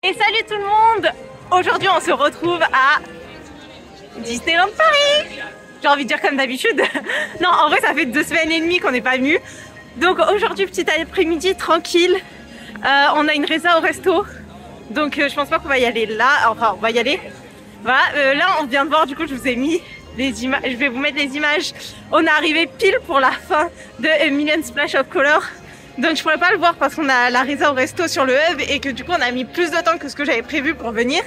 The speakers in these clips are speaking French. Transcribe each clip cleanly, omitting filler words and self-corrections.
Et salut tout le monde! Aujourd'hui on se retrouve à Disneyland Paris! J'ai envie de dire comme d'habitude. Non, en vrai ça fait 2 semaines et demie qu'on n'est pas venu. Donc aujourd'hui petit après-midi tranquille. On a une résa au resto. Donc je pense pas qu'on va y aller là. Enfin on va y aller. Voilà, là on vient de voir, du coup je vous ai mis les images. Je vais vous mettre les images. On est arrivé pile pour la fin de A Million Splash of Color. Donc je pourrais pas le voir parce qu'on a la résa au resto sur le hub et que du coup on a mis plus de temps que ce que j'avais prévu pour venir.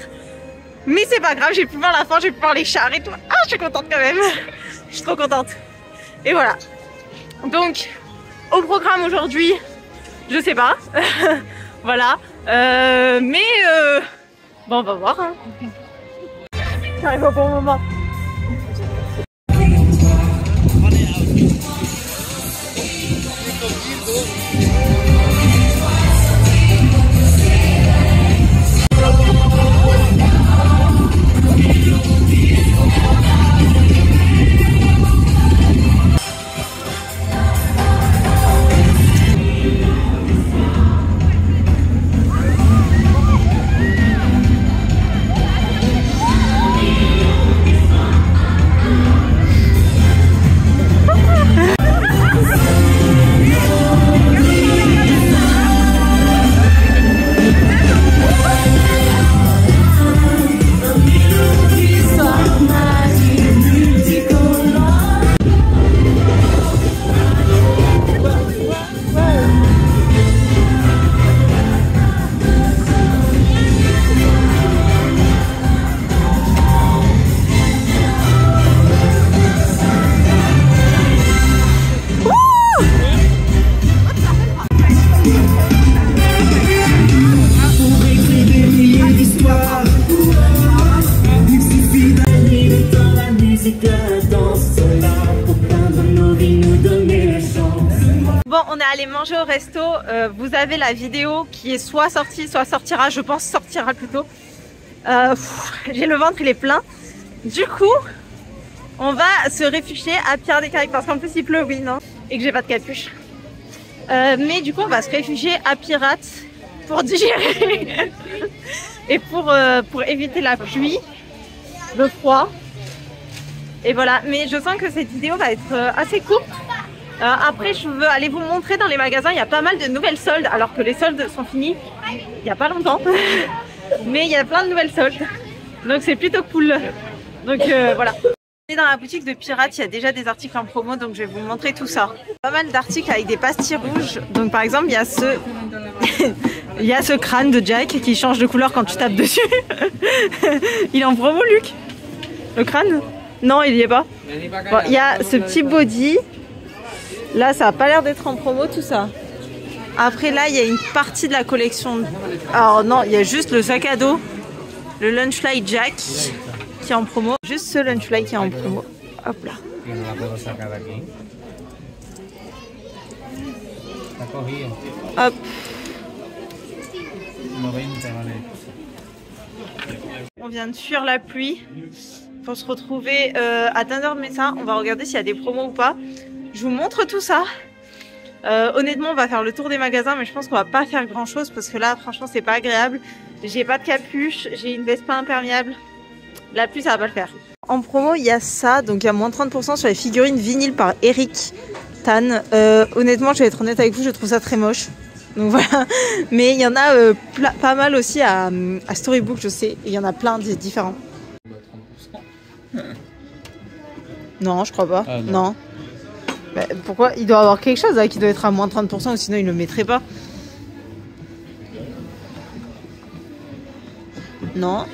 Mais c'est pas grave, j'ai pu voir la fin, j'ai pu voir les chars et tout. Ah, je suis contente quand même. Je suis trop contente. Et voilà. Donc, au programme aujourd'hui, je sais pas. Voilà. Bon, on va voir. Hein. J'arrive au bon moment. Bon, on est allé manger au resto. Vous avez la vidéo qui est soit sortie, soit sortira. Je pense sortira plutôt. J'ai le ventre, il est plein. Du coup, on va se réfugier à Pirates des Caraïbes parce qu'en plus il pleut, oui, non, et que j'ai pas de capuche. Mais du coup, on va se réfugier à Pirates pour digérer et pour éviter la pluie, le froid. Et voilà. Mais je sens que cette vidéo va être assez courte. Après, je veux aller vous montrer dans les magasins, il y a pas mal de nouvelles soldes, alors que les soldes sont finis il n'y a pas longtemps. Mais il y a plein de nouvelles soldes, donc c'est plutôt cool. Donc voilà. Dans la boutique de Pirates, il y a déjà des articles en promo, donc je vais vous montrer tout ça. Pas mal d'articles avec des pastilles rouges. Donc par exemple, il y a ce il y a ce crâne de Jack qui change de couleur quand tu tapes dessus. Il est en promo, Luc? Le crâne? Non, il y est pas. Bon, il y a ce petit body. Là, ça a pas l'air d'être en promo, tout ça. Après, là, il y a une partie de la collection. Alors non, il y a juste le sac à dos, le Lunchfly Jack qui est en promo. Juste ce Lunchfly qui est en promo. Hop là. Hop. On vient de fuir la pluie pour se retrouver à Tender Mesa. On va regarder s'il y a des promos ou pas. Je vous montre tout ça. Honnêtement, on va faire le tour des magasins, mais je pense qu'on va pas faire grand chose parce que là, franchement, c'est pas agréable. J'ai pas de capuche, j'ai une veste pas imperméable. La pluie, ça va pas le faire. En promo, il y a ça, donc il y a moins 30% sur les figurines vinyle par Eric Tan. Honnêtement, je vais être honnête avec vous, je trouve ça très moche. Donc voilà. Mais il y en a pas mal aussi à Storybook, je sais. Il y en a plein de différents. Non, je crois pas. Ah, non. Bah, pourquoi? Il doit y avoir quelque chose là qui doit être à moins 30% ou sinon il ne le mettrait pas. Non.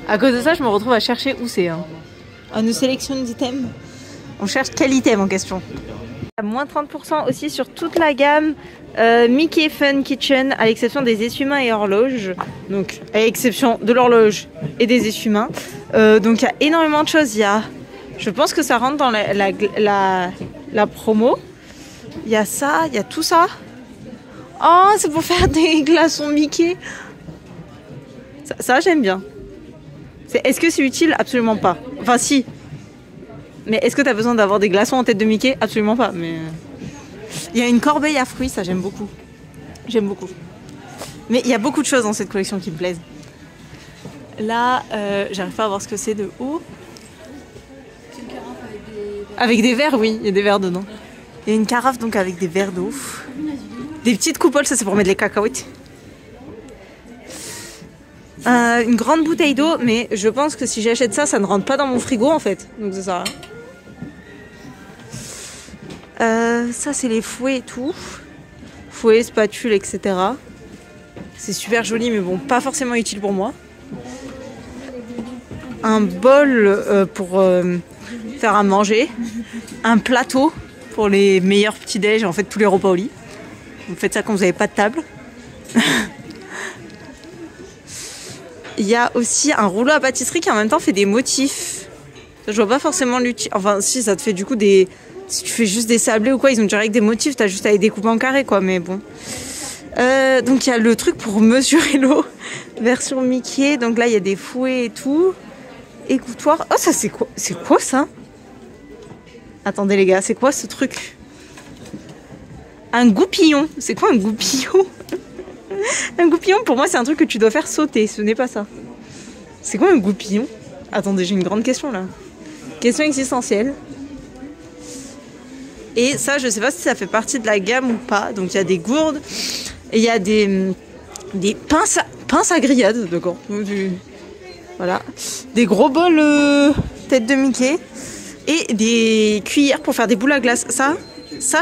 À cause de ça, je me retrouve à chercher où c'est. Hein. On nous sélectionne d'items. On cherche quel item en question. À moins 30% aussi sur toute la gamme Mickey Fun Kitchen, à l'exception des essuie-mains et horloges. Donc, à l'exception de l'horloge et des essuie-mains. Donc, il y a énormément de choses. Il y a... Je pense que ça rentre dans la promo. Il y a ça, il y a tout ça. Oh, c'est pour faire des glaçons Mickey. Ça j'aime bien. Est-ce que c'est utile? Absolument pas. Enfin, si. Mais est-ce que tu as besoin d'avoir des glaçons en tête de Mickey? Absolument pas. Mais il y a une corbeille à fruits, ça j'aime beaucoup. J'aime beaucoup. Mais il y a beaucoup de choses dans cette collection qui me plaisent. Là, j'arrive pas à voir ce que c'est de haut. C'est une carafe avec Avec des verres, oui, il y a des verres dedans. Il y a une carafe donc avec des verres d'eau. Des petites coupoles, ça c'est pour mettre les cacahuètes. Une grande bouteille d'eau, mais je pense que si j'achète ça, ça ne rentre pas dans mon frigo en fait. Donc ça sert à rien. Ça c'est les fouets et tout. Fouets, spatules, etc. C'est super joli, mais bon, pas forcément utile pour moi. Un bol pour faire à manger. Un plateau pour les meilleurs petits-déj, en fait tous les repas au lit. Vous faites ça quand vous n'avez pas de table. Il y a aussi un rouleau à pâtisserie qui en même temps fait des motifs. Je vois pas forcément l'utilité. Enfin si, ça te fait du coup des... Si tu fais juste des sablés ou quoi, ils ont direct des motifs, t'as juste à les découper en carré quoi, mais bon. Donc il y a le truc pour mesurer l'eau, version Mickey. Donc là il y a des fouets et tout. Écoutoir. Oh ça c'est quoi? C'est quoi ça? Attendez les gars, c'est quoi ce truc? Un goupillon. C'est quoi un goupillon? Un goupillon pour moi c'est un truc que tu dois faire sauter, ce n'est pas ça. C'est quoi un goupillon? Attendez, j'ai une grande question là. Question existentielle. Et ça je sais pas si ça fait partie de la gamme ou pas. Donc il y a des gourdes. Et il y a des pinces à grillade, d'accord. Voilà. Des gros bols tête de Mickey. Et des cuillères pour faire des boules à glace. Ça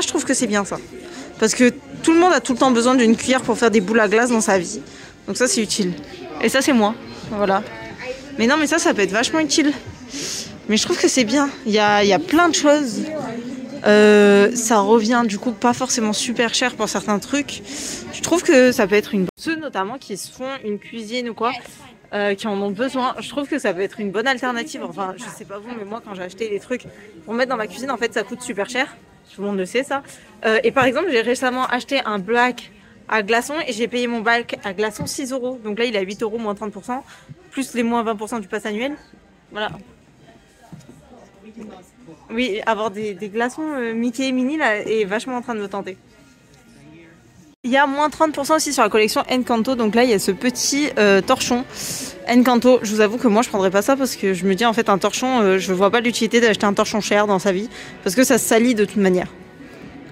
je trouve que c'est bien ça. Parce que tout le monde a tout le temps besoin d'une cuillère pour faire des boules à glace dans sa vie. Donc ça c'est utile. Et ça c'est moi. Voilà. Mais non mais ça peut être vachement utile. Mais je trouve que c'est bien. Il y a plein de choses. Ça revient du coup pas forcément super cher pour certains trucs. Je trouve que ça peut être une... Ceux notamment qui se font une cuisine ou quoi, qui en ont besoin, je trouve que ça peut être une bonne alternative. Enfin je sais pas vous, mais moi quand j'ai acheté des trucs pour mettre dans ma cuisine, en fait ça coûte super cher. Tout le monde le sait ça. Et par exemple j'ai récemment acheté un black à glaçons et j'ai payé mon black à glaçons 6 €. Donc là il est à 8 € moins 30%, plus les moins 20% du pass annuel. Voilà. Oui, avoir des glaçons Mickey et Minnie là est vachement en train de me tenter. Il y a moins 30% aussi sur la collection Encanto. Donc là il y a ce petit torchon Encanto. Je vous avoue que moi je prendrais pas ça parce que je me dis en fait un torchon, je vois pas l'utilité d'acheter un torchon cher dans sa vie parce que ça se salit de toute manière.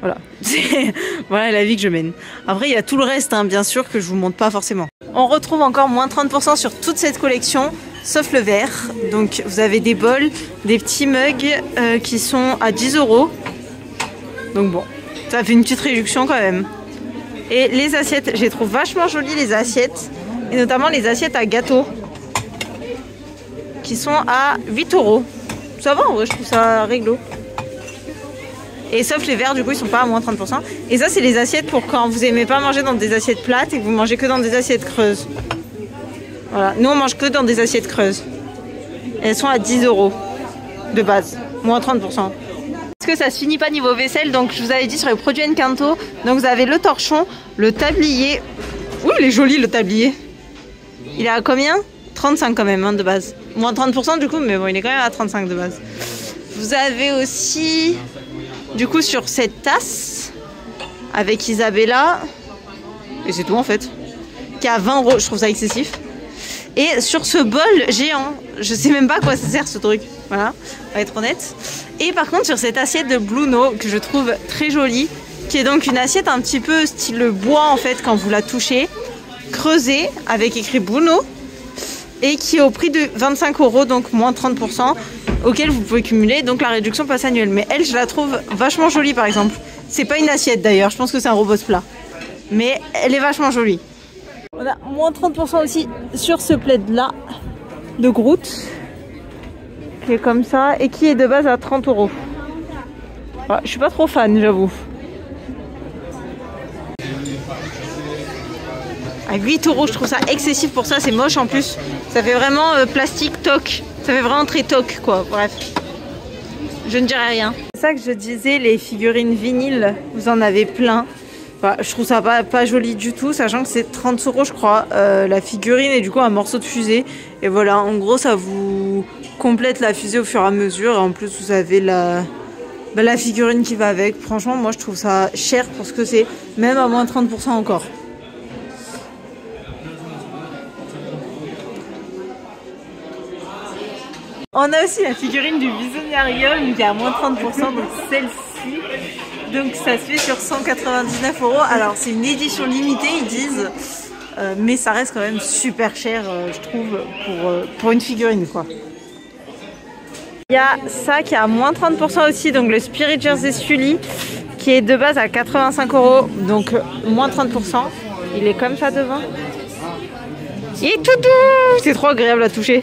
Voilà, voilà la vie que je mène. Après il y a tout le reste hein, bien sûr que je vous montre pas forcément. On retrouve encore moins 30% sur toute cette collection sauf le verre. Donc vous avez des bols, des petits mugs qui sont à 10 €. Donc bon, ça fait une petite réduction quand même. Et les assiettes, je les trouve vachement jolies les assiettes. Et notamment les assiettes à gâteau. Qui sont à 8 €. Ça va en vrai, je trouve ça réglo. Et sauf les verres, du coup, ils sont pas à moins 30%. Et ça, c'est les assiettes pour quand vous aimez pas manger dans des assiettes plates et que vous mangez que dans des assiettes creuses. Voilà, nous on mange que dans des assiettes creuses. Elles sont à 10 € de base, moins 30%. Parce que ça se finit pas niveau vaisselle, donc je vous avais dit sur les produits Encanto. Donc vous avez le torchon, le tablier. Ouh, il est joli le tablier. Il est à combien? 35 quand même hein, de base. Moins 30% du coup, mais bon, il est quand même à 35 de base. Vous avez aussi, du coup, sur cette tasse avec Isabella, et c'est tout en fait, qui est à 20 €. Je trouve ça excessif. Et sur ce bol géant, je sais même pas à quoi ça sert ce truc. Voilà, on va être honnête. Et par contre sur cette assiette de Bluno que je trouve très jolie, qui est donc une assiette un petit peu style bois en fait quand vous la touchez, creusée avec écrit Bluno et qui est au prix de 25 €, donc moins 30%, auquel vous pouvez cumuler donc la réduction passe annuelle. Mais elle, je la trouve vachement jolie par exemple. C'est pas une assiette d'ailleurs, je pense que c'est un robot plat. Mais elle est vachement jolie. On a moins 30% aussi sur ce plaid là de Groot qui est comme ça et qui est de base à 30 €. Ouais, je suis pas trop fan j'avoue. À 8 €, je trouve ça excessif pour ça, c'est moche en plus. Ça fait vraiment plastique toc. Ça fait vraiment très toc quoi, bref. Je ne dirai rien. C'est ça que je disais, les figurines vinyles, vous en avez plein. Enfin, je trouve ça pas joli du tout, sachant que c'est 30 € je crois, la figurine et du coup un morceau de fusée. Et voilà, en gros ça vous complète la fusée au fur et à mesure. Et en plus vous avez la figurine qui va avec. Franchement moi je trouve ça cher pour ce que c'est, même à moins 30% encore. On a aussi la figurine du Visionarium qui est à moins 30%, donc celle-ci. Donc ça se fait sur 199 €. Alors c'est une édition limitée, ils disent, mais ça reste quand même super cher, je trouve, pour une figurine, quoi. Il y a ça qui est à moins 30% aussi, donc le Spirit Jersey Sully, qui est de base à 85 €, donc moins 30%. Il est comme ça devant. Il est tout doux, c'est trop agréable à toucher.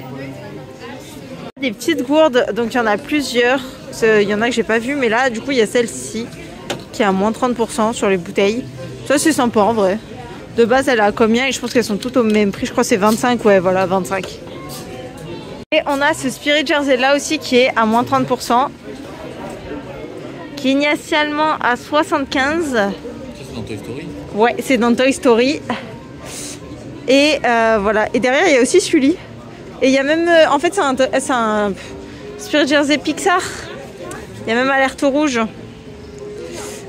Des petites gourdes, donc il y en a plusieurs. Il y en a que j'ai pas vu, mais là du coup il y a celle-ci qui est à moins 30% sur les bouteilles. Ça c'est sympa en vrai. De base elle est à combien? Et je pense qu'elles sont toutes au même prix, je crois que c'est 25, ouais voilà 25. Et on a ce Spirit Jersey là aussi qui est à moins 30%. Qui est initialement à 75. Ça c'est dans Toy Story? Ouais, c'est dans Toy Story. Et voilà. Et derrière il y a aussi Sully. Et il y a même, en fait c'est un Spirit Jersey Pixar. Il y a même alerte au rouge.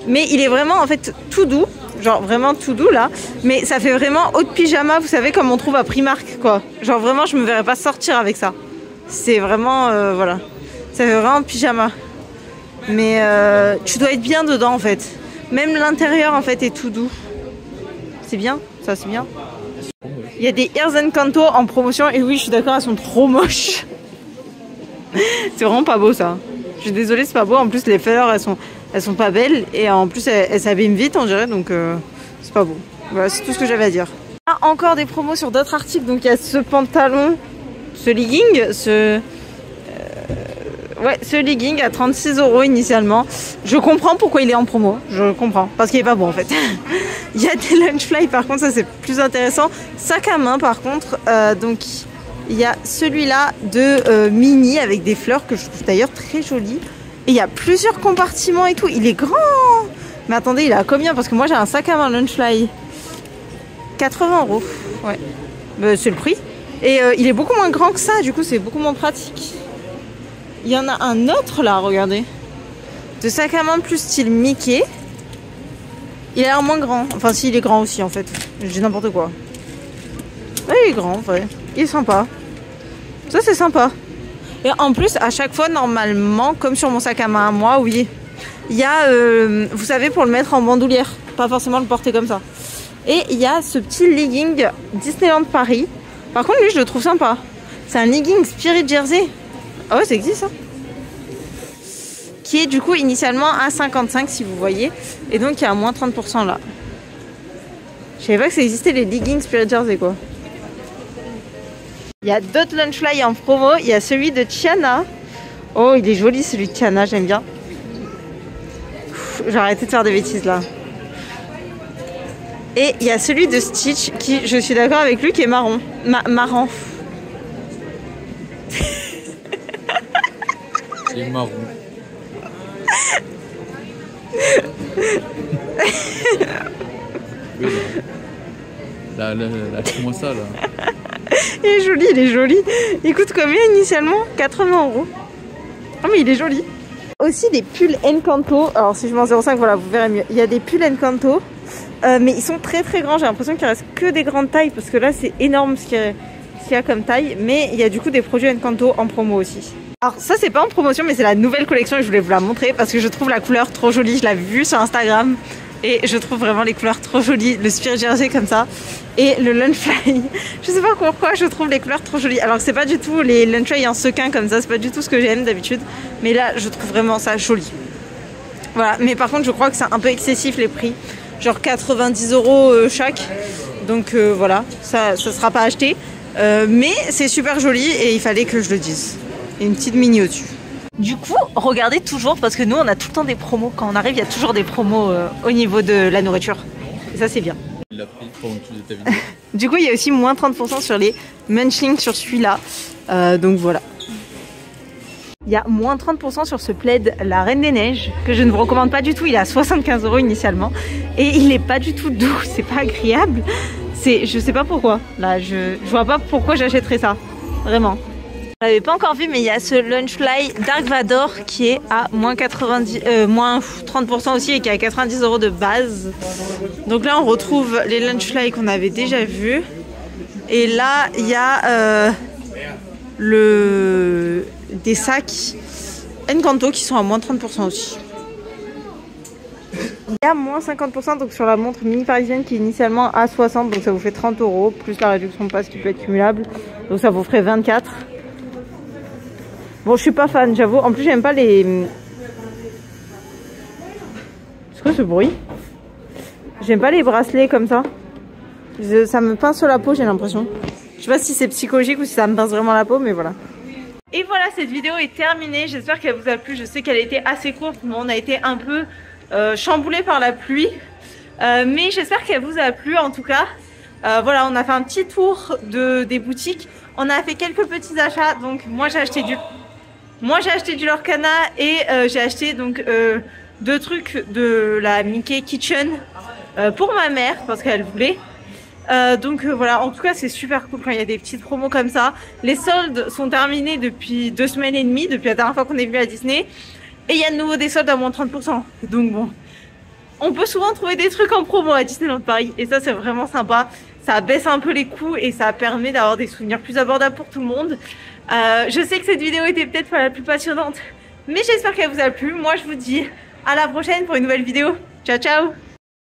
Mais il est vraiment en fait tout doux. Genre vraiment tout doux là. Mais ça fait vraiment haut de pyjama, vous savez, comme on trouve à Primark quoi. Genre vraiment je me verrais pas sortir avec ça. C'est vraiment, voilà. Ça fait vraiment pyjama. Mais tu dois être bien dedans en fait. Même l'intérieur en fait est tout doux. C'est bien, ça c'est bien. Il y a des Ears Encanto en promotion et oui je suis d'accord, elles sont trop moches. C'est vraiment pas beau ça. Je suis désolée, c'est pas beau. En plus les fleurs elles sont pas belles et en plus elles s'abîment vite on dirait, donc c'est pas beau. Voilà, c'est tout ce que j'avais à dire. Ah, encore des promos sur d'autres articles. Donc il y a ce pantalon, ce legging, ce legging à 36 € initialement. Je comprends pourquoi il est en promo. Je comprends. Parce qu'il est pas bon en fait. Il y a des Lunchfly par contre, ça c'est plus intéressant. Sac à main par contre. Donc il y a celui-là de mini avec des fleurs que je trouve d'ailleurs très joli. Et il y a plusieurs compartiments et tout. Il est grand. Mais attendez, il est à combien? Parce que moi j'ai un sac à main Lunchfly. 80 €. Ouais. C'est le prix. Et il est beaucoup moins grand que ça. Du coup c'est beaucoup moins pratique. Il y en a un autre là, regardez. De sac à main plus style Mickey. Il a l'air moins grand. Enfin, si, il est grand aussi en fait. Je dis n'importe quoi. Ouais, il est grand en vrai. Il est sympa. Ça, c'est sympa. Et en plus, à chaque fois, normalement, comme sur mon sac à main à moi, oui, il y a, vous savez, pour le mettre en bandoulière. Pas forcément le porter comme ça. Et il y a ce petit legging Disneyland Paris. Par contre, lui, je le trouve sympa. C'est un legging Spirit Jersey. Ah ouais, ça existe ça. Qui est du coup initialement à 55 si vous voyez. Et donc il y a à moins 30% là. Je savais pas que ça existait les leggings Spirit Jersey quoi. Il y a d'autres Lunchfly en promo. Il y a celui de Tiana. Oh il est joli celui de Tiana, j'aime bien. J'ai arrêté de faire des bêtises là. Et il y a celui de Stitch qui, je suis d'accord avec lui, qui est marron. Marrant. Il est marron. Oui, là, lâche-moi ça là. Il est joli, il est joli. Il coûte combien initialement? 80 €. Ah mais il est joli. Aussi des pulls Encanto. Alors si je mets en 0,5, voilà, vous verrez mieux. Il y a des pulls Encanto. Mais ils sont très très grands. J'ai l'impression qu'il reste que des grandes tailles. Parce que là c'est énorme ce qu'il y a comme taille. Mais il y a du coup des produits Encanto en promo aussi. Alors ça c'est pas en promotion mais c'est la nouvelle collection et je voulais vous la montrer parce que je trouve la couleur trop jolie. Je l'ai vue sur Instagram et je trouve vraiment les couleurs trop jolies. Le Spirit Jersey comme ça et le Lunchfly. Je sais pas pourquoi je trouve les couleurs trop jolies. Alors que c'est pas du tout les Lunchfly en sequin comme ça. C'est pas du tout ce que j'aime d'habitude. Mais là je trouve vraiment ça joli. Voilà, mais par contre je crois que c'est un peu excessif les prix. Genre 90 € chaque. Donc voilà, ça sera pas acheté. Mais c'est super joli et il fallait que je le dise. Et une petite mini au-dessus. Du coup, regardez toujours parce que nous on a tout le temps des promos. Quand on arrive, il y a toujours des promos au niveau de la nourriture. Et ça c'est bien. Il l'a pris pendant toute ta vidéo. Du coup, il y a aussi moins 30% sur les Munchlings sur celui-là. Donc voilà. Il y a moins 30% sur ce plaid La Reine des Neiges que je ne vous recommande pas du tout. Il est à 75 € initialement. Et il n'est pas du tout doux. C'est pas agréable. Je sais pas pourquoi. Là, je vois pas pourquoi j'achèterais ça. Vraiment. Je l'avais pas encore vu mais il y a ce Lunchfly Dark Vador qui est à moins 30% aussi et qui est à 90 € de base. Donc là on retrouve les Lunchfly qu'on avait déjà vus. Et là il y a le des sacs Encanto qui sont à moins 30% aussi. Il y a moins 50% donc sur la montre mini parisienne qui est initialement à 60, donc ça vous fait 30 € plus la réduction de passe qui peut être cumulable, donc ça vous ferait 24. Bon, je suis pas fan, j'avoue. En plus, j'aime pas les... C'est quoi ce bruit? J'aime pas les bracelets comme ça. Ça me pince sur la peau, j'ai l'impression. Je sais pas si c'est psychologique ou si ça me pince vraiment la peau, mais voilà. Et voilà, cette vidéo est terminée. J'espère qu'elle vous a plu. Je sais qu'elle a été assez courte, mais on a été un peu chamboulé par la pluie. Mais j'espère qu'elle vous a plu en tout cas. Voilà, on a fait un petit tour des boutiques. On a fait quelques petits achats. Donc moi j'ai acheté du Lorcana et j'ai acheté donc 2 trucs de la Mickey Kitchen pour ma mère parce qu'elle voulait. Donc voilà, en tout cas c'est super cool quand il y a des petites promos comme ça. Les soldes sont terminés depuis 2 semaines et demie, depuis la dernière fois qu'on est venu à Disney. Et il y a de nouveau des soldes à moins 30%. Donc bon, on peut souvent trouver des trucs en promo à Disneyland Paris. Et ça c'est vraiment sympa. Ça baisse un peu les coûts et ça permet d'avoir des souvenirs plus abordables pour tout le monde. Je sais que cette vidéo était peut-être pas la plus passionnante, mais j'espère qu'elle vous a plu. Moi je vous dis à la prochaine pour une nouvelle vidéo. Ciao ciao.